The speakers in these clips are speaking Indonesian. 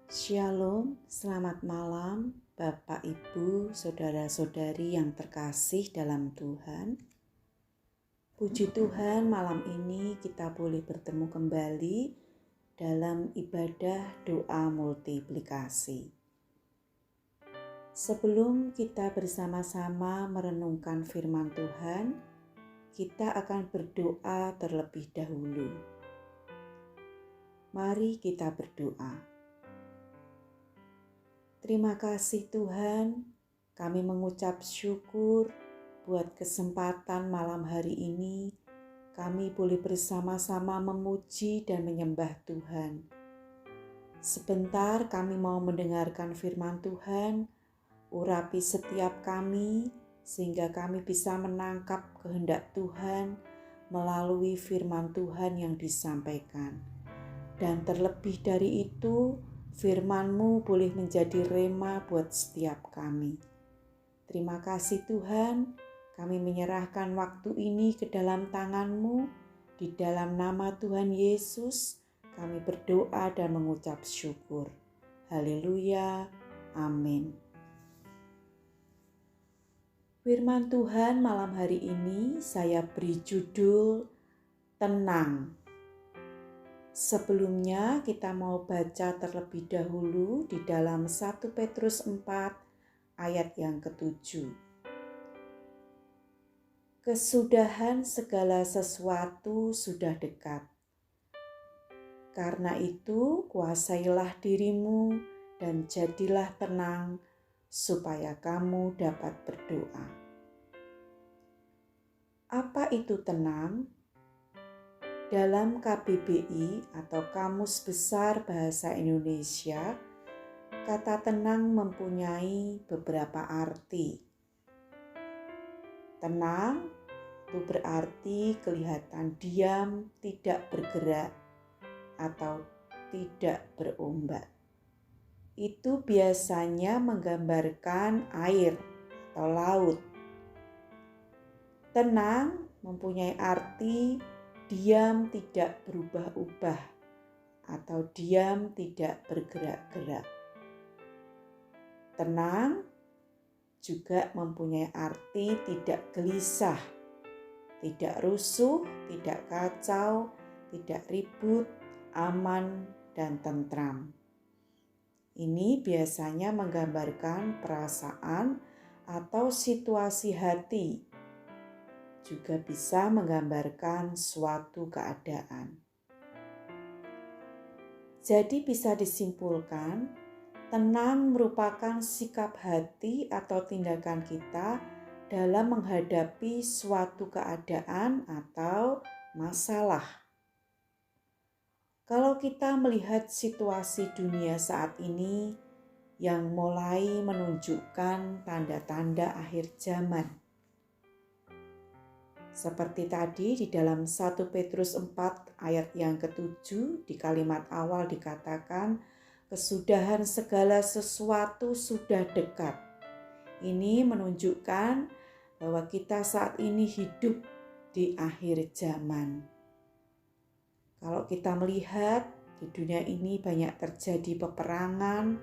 Shalom, selamat malam Bapak, Ibu, Saudara-saudari yang terkasih dalam Tuhan. Puji Tuhan, malam ini kita boleh bertemu kembali dalam ibadah doa multiplikasi. Sebelum kita bersama-sama merenungkan firman Tuhan, kita akan berdoa terlebih dahulu. Mari kita berdoa. Terima kasih Tuhan, kami mengucap syukur buat kesempatan malam hari ini. Kami boleh bersama-sama memuji dan menyembah Tuhan. Sebentar kami mau mendengarkan firman Tuhan, urapi setiap kami sehingga kami bisa menangkap kehendak Tuhan melalui firman Tuhan yang disampaikan. Dan terlebih dari itu, firman-Mu boleh menjadi rema buat setiap kami. Terima kasih Tuhan, kami menyerahkan waktu ini ke dalam tangan-Mu. Di dalam nama Tuhan Yesus, kami berdoa dan mengucap syukur. Haleluya, amin. Firman Tuhan malam hari ini saya beri judul Tenang. Sebelumnya kita mau baca terlebih dahulu di dalam 1 Petrus 4 ayat yang ke-7. Kesudahan segala sesuatu sudah dekat. Karena itu kuasailah dirimu dan jadilah tenang supaya kamu dapat berdoa. Apa itu tenang? Dalam KBBI atau Kamus Besar Bahasa Indonesia, kata tenang mempunyai beberapa arti. Tenang itu berarti kelihatan diam, tidak bergerak, atau tidak berombak. Itu biasanya menggambarkan air atau laut. Tenang mempunyai arti diam tidak berubah-ubah atau diam tidak bergerak-gerak. Tenang juga mempunyai arti tidak gelisah, tidak rusuh, tidak kacau, tidak ribut, aman, dan tentram. Ini biasanya menggambarkan perasaan atau situasi hati. Juga bisa menggambarkan suatu keadaan. Jadi bisa disimpulkan, tenang merupakan sikap hati atau tindakan kita dalam menghadapi suatu keadaan atau masalah. Kalau kita melihat situasi dunia saat ini yang mulai menunjukkan tanda-tanda akhir zaman. Seperti tadi di dalam 1 Petrus 4 ayat yang ke-7 di kalimat awal dikatakan kesudahan segala sesuatu sudah dekat. Ini menunjukkan bahwa kita saat ini hidup di akhir zaman. Kalau kita melihat di dunia ini banyak terjadi peperangan,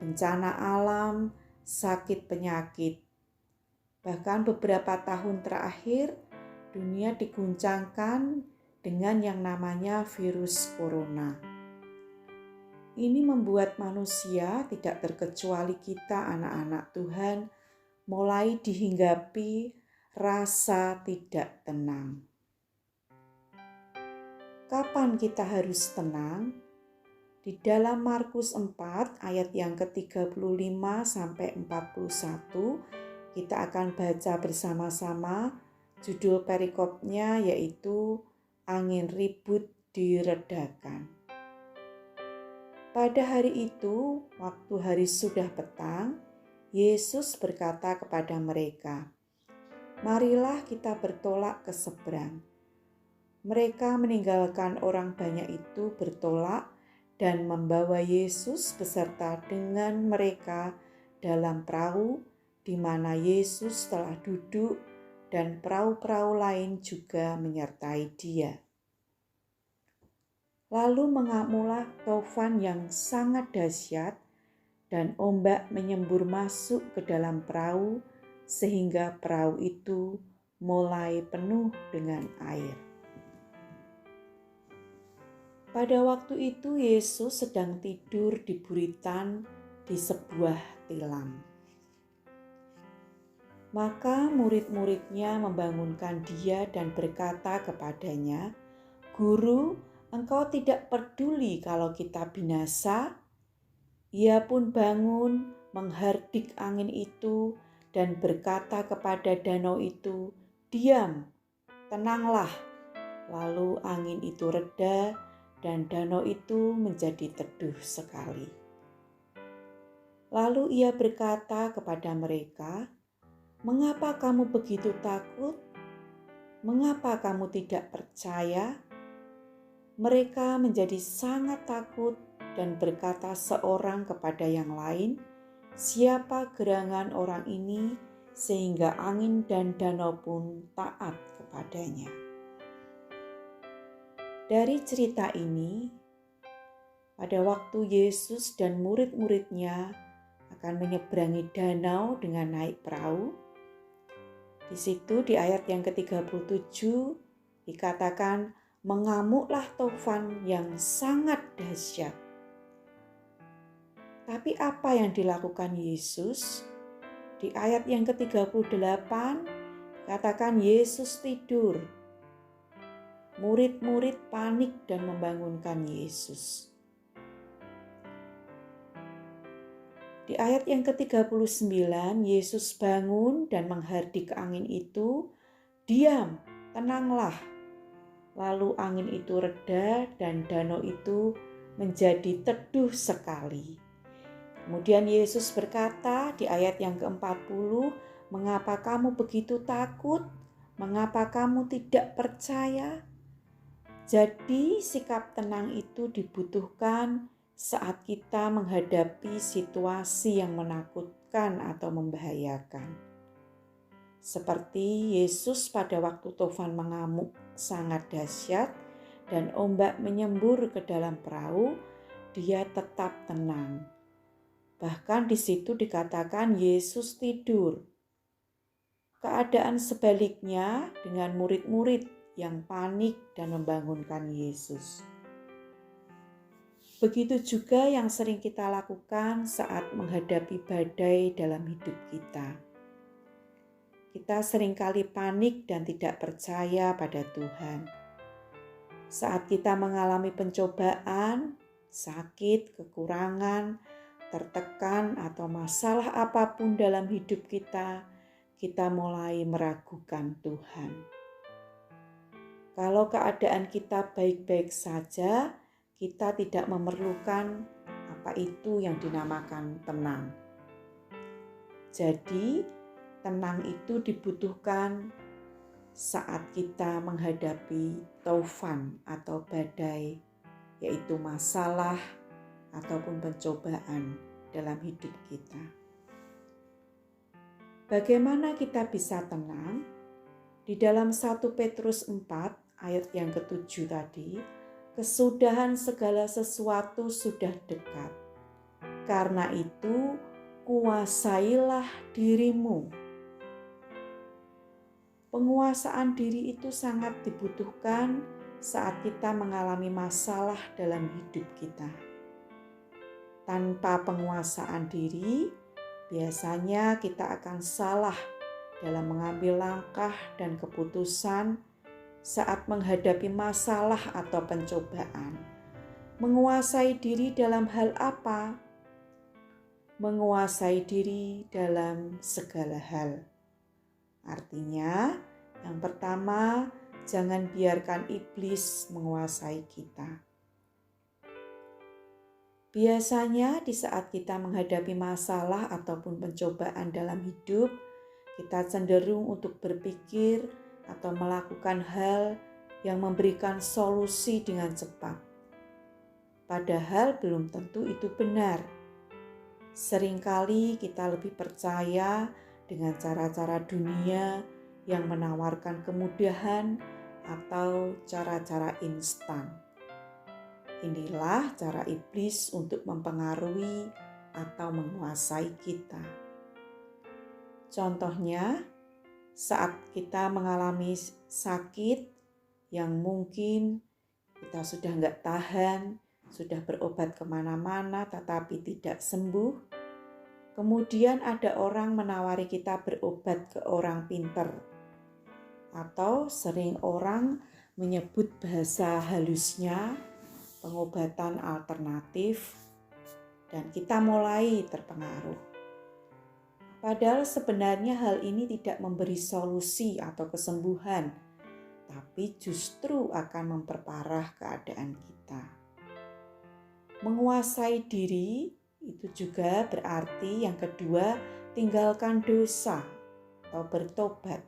bencana alam, sakit penyakit. Bahkan beberapa tahun terakhir dunia diguncangkan dengan yang namanya virus corona. Ini membuat manusia, tidak terkecuali kita anak-anak Tuhan, mulai dihinggapi rasa tidak tenang. Kapan kita harus tenang? Di dalam Markus 4 ayat yang ke-35 sampai 41, kita akan baca bersama-sama. Judul perikopnya yaitu angin ribut diredakan. Pada hari itu, waktu hari sudah petang, Yesus berkata kepada mereka, "Marilah kita bertolak ke seberang." Mereka meninggalkan orang banyak itu bertolak dan membawa Yesus beserta dengan mereka dalam perahu di mana Yesus telah duduk dan perahu-perahu lain juga menyertai Dia. Lalu mengamulah taufan yang sangat dahsyat dan ombak menyembur masuk ke dalam perahu sehingga perahu itu mulai penuh dengan air. Pada waktu itu Yesus sedang tidur di buritan di sebuah tilam. Maka murid-muridnya membangunkan dia dan berkata kepadanya, "Guru, engkau tidak peduli kalau kita binasa?" Ia pun bangun, menghardik angin itu dan berkata kepada danau itu, "Diam, tenanglah." Lalu angin itu reda dan danau itu menjadi teduh sekali. Lalu ia berkata kepada mereka, "Mengapa kamu begitu takut? Mengapa kamu tidak percaya?" Mereka menjadi sangat takut dan berkata seorang kepada yang lain, "Siapa gerangan orang ini sehingga angin dan danau pun taat kepadanya?" Dari cerita ini, pada waktu Yesus dan murid-muridnya akan menyeberangi danau dengan naik perahu, di situ di ayat yang ke-37 dikatakan, mengamuklah taufan yang sangat dahsyat. Tapi apa yang dilakukan Yesus? Di ayat yang ke-38 katakan Yesus tidur. Murid-murid panik dan membangunkan Yesus. Di ayat yang ke-39 Yesus bangun dan menghardik angin itu, "Diam, tenanglah." Lalu angin itu reda dan danau itu menjadi teduh sekali. Kemudian Yesus berkata di ayat yang ke-40, "Mengapa kamu begitu takut? Mengapa kamu tidak percaya?" Jadi sikap tenang itu dibutuhkan saat kita menghadapi situasi yang menakutkan atau membahayakan. Seperti Yesus pada waktu taufan mengamuk sangat dahsyat dan ombak menyembur ke dalam perahu, dia tetap tenang. Bahkan di situ dikatakan Yesus tidur. Keadaan sebaliknya dengan murid-murid yang panik dan membangunkan Yesus. Begitu juga yang sering kita lakukan saat menghadapi badai dalam hidup kita. Kita seringkali panik dan tidak percaya pada Tuhan. Saat kita mengalami pencobaan, sakit, kekurangan, tertekan, atau masalah apapun dalam hidup kita mulai meragukan Tuhan. Kalau keadaan kita baik-baik saja, kita tidak memerlukan apa itu yang dinamakan tenang. Jadi, tenang itu dibutuhkan saat kita menghadapi taufan atau badai, yaitu masalah ataupun pencobaan dalam hidup kita. Bagaimana kita bisa tenang? Di dalam 1 Petrus 4 ayat yang ke-7 tadi, kesudahan segala sesuatu sudah dekat. Karena itu, kuasailah dirimu. Penguasaan diri itu sangat dibutuhkan saat kita mengalami masalah dalam hidup kita. Tanpa penguasaan diri, biasanya kita akan salah dalam mengambil langkah dan keputusan saat menghadapi masalah atau pencobaan. Menguasai diri dalam hal apa? Menguasai diri dalam segala hal. Artinya, yang pertama, jangan biarkan iblis menguasai kita. Biasanya di saat kita menghadapi masalah ataupun pencobaan dalam hidup, kita cenderung untuk berpikir atau melakukan hal yang memberikan solusi dengan cepat. Padahal belum tentu itu benar. Seringkali kita lebih percaya dengan cara-cara dunia yang menawarkan kemudahan atau cara-cara instan. Inilah cara iblis untuk mempengaruhi atau menguasai kita. Contohnya, saat kita mengalami sakit yang mungkin kita sudah nggak tahan, sudah berobat kemana-mana tetapi tidak sembuh, kemudian ada orang menawari kita berobat ke orang pinter, atau sering orang menyebut bahasa halusnya pengobatan alternatif, dan kita mulai terpengaruh. Padahal sebenarnya hal ini tidak memberi solusi atau kesembuhan, tapi justru akan memperparah keadaan kita. Menguasai diri itu juga berarti yang kedua, tinggalkan dosa atau bertobat.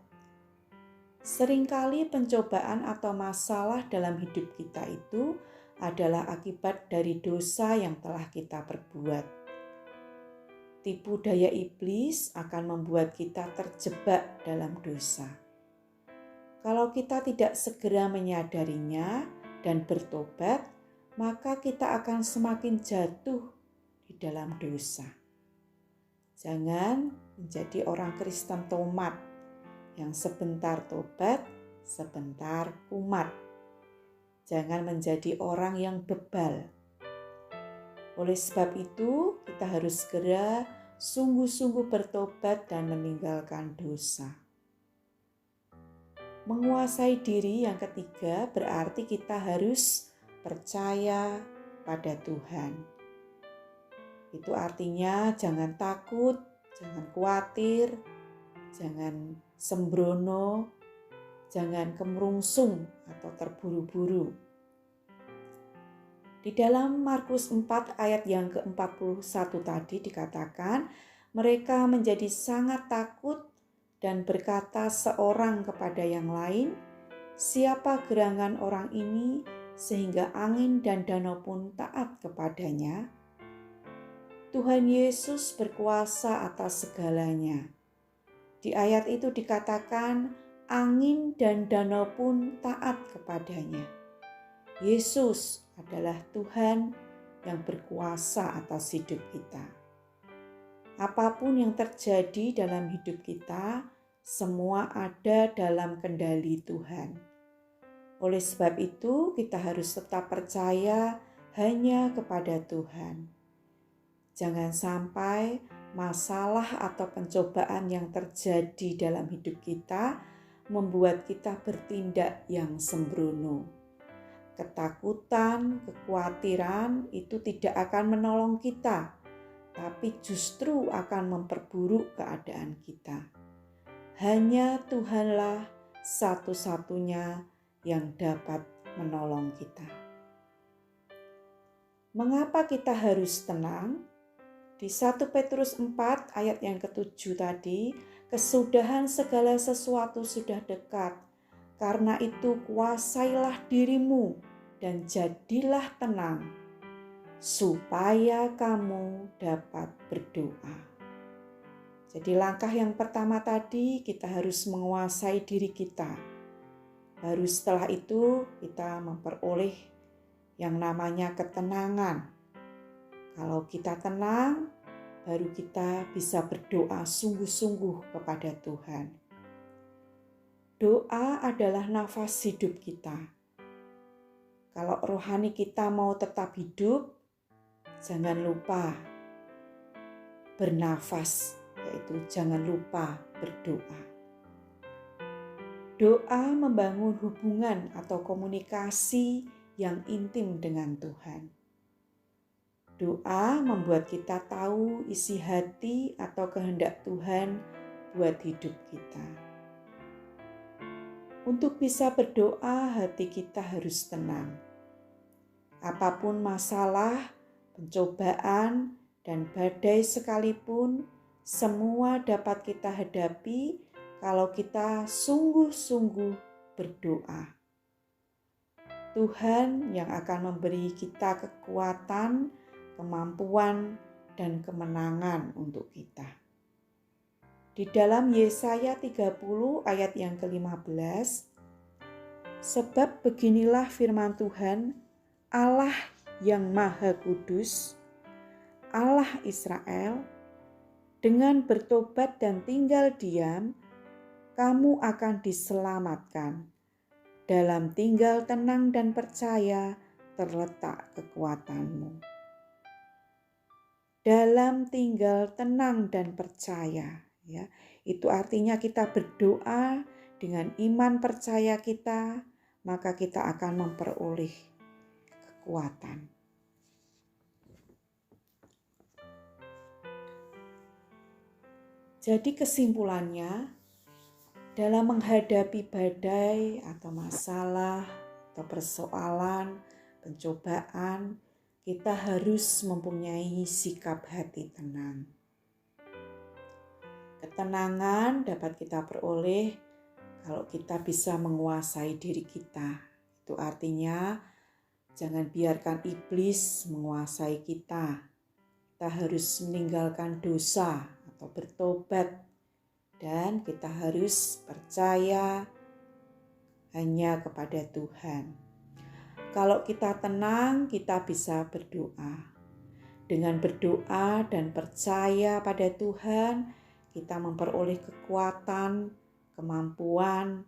Seringkali pencobaan atau masalah dalam hidup kita itu adalah akibat dari dosa yang telah kita perbuat. Tipu daya iblis akan membuat kita terjebak dalam dosa. Kalau kita tidak segera menyadarinya dan bertobat, maka kita akan semakin jatuh di dalam dosa. Jangan menjadi orang Kristen tomat yang sebentar tobat, sebentar kumat. Jangan menjadi orang yang bebal. Oleh sebab itu, kita harus segera sungguh-sungguh bertobat dan meninggalkan dosa. Menguasai diri yang ketiga berarti kita harus percaya pada Tuhan. Itu artinya jangan takut, jangan khawatir, jangan sembrono, jangan kemerungsung atau terburu-buru. Di dalam Markus 4 ayat yang ke-41 tadi dikatakan, mereka menjadi sangat takut dan berkata seorang kepada yang lain, "Siapa gerangan orang ini sehingga angin dan danau pun taat kepadanya?" Tuhan Yesus berkuasa atas segalanya. Di ayat itu dikatakan, angin dan danau pun taat kepadanya. Yesus adalah Tuhan yang berkuasa atas hidup kita. Apapun yang terjadi dalam hidup kita, semua ada dalam kendali Tuhan. Oleh sebab itu, kita harus tetap percaya hanya kepada Tuhan. Jangan sampai masalah atau pencobaan yang terjadi dalam hidup kita membuat kita bertindak yang sembrono. Ketakutan, kekhawatiran itu tidak akan menolong kita, tapi justru akan memperburuk keadaan kita. Hanya Tuhanlah satu-satunya yang dapat menolong kita. Mengapa kita harus tenang? Di 1 Petrus 4 ayat yang ke-7 tadi, kesudahan segala sesuatu sudah dekat. Karena itu kuasailah dirimu dan jadilah tenang, supaya kamu dapat berdoa. Jadi langkah yang pertama tadi kita harus menguasai diri kita. Baru setelah itu kita memperoleh yang namanya ketenangan. Kalau kita tenang, baru kita bisa berdoa sungguh-sungguh kepada Tuhan. Doa adalah nafas hidup kita. Kalau rohani kita mau tetap hidup, jangan lupa bernafas, yaitu jangan lupa berdoa. Doa membangun hubungan atau komunikasi yang intim dengan Tuhan. Doa membuat kita tahu isi hati atau kehendak Tuhan buat hidup kita. Untuk bisa berdoa, hati kita harus tenang. Apapun masalah, pencobaan, dan badai sekalipun, semua dapat kita hadapi kalau kita sungguh-sungguh berdoa. Tuhan yang akan memberi kita kekuatan, kemampuan, dan kemenangan untuk kita. Di dalam Yesaya 30 ayat yang ke-15, sebab beginilah firman Tuhan, Allah yang Maha Kudus, Allah Israel, dengan bertobat dan tinggal diam, kamu akan diselamatkan. Dalam tinggal tenang dan percaya terletak kekuatanmu. Dalam tinggal tenang dan percaya, ya, itu artinya kita berdoa dengan iman percaya kita, maka kita akan memperoleh kekuatan. Jadi kesimpulannya, dalam menghadapi badai atau masalah atau persoalan, pencobaan, kita harus mempunyai sikap hati tenang. Ketenangan dapat kita peroleh kalau kita bisa menguasai diri kita. Itu artinya jangan biarkan iblis menguasai kita. Kita harus meninggalkan dosa atau bertobat. Dan kita harus percaya hanya kepada Tuhan. Kalau kita tenang, kita bisa berdoa. Dengan berdoa dan percaya pada Tuhan, kita memperoleh kekuatan, kemampuan,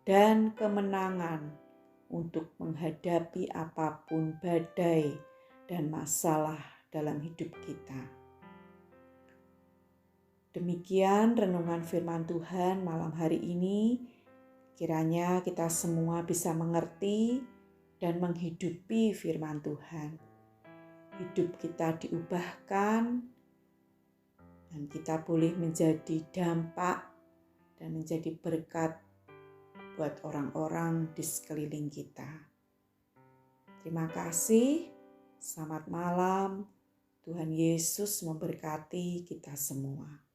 dan kemenangan untuk menghadapi apapun badai dan masalah dalam hidup kita. Demikian renungan firman Tuhan malam hari ini. Kiranya kita semua bisa mengerti dan menghidupi firman Tuhan. Hidup kita diubahkan dan kita boleh menjadi dampak dan menjadi berkat buat orang-orang di sekeliling kita. Terima kasih. Selamat malam. Tuhan Yesus memberkati kita semua.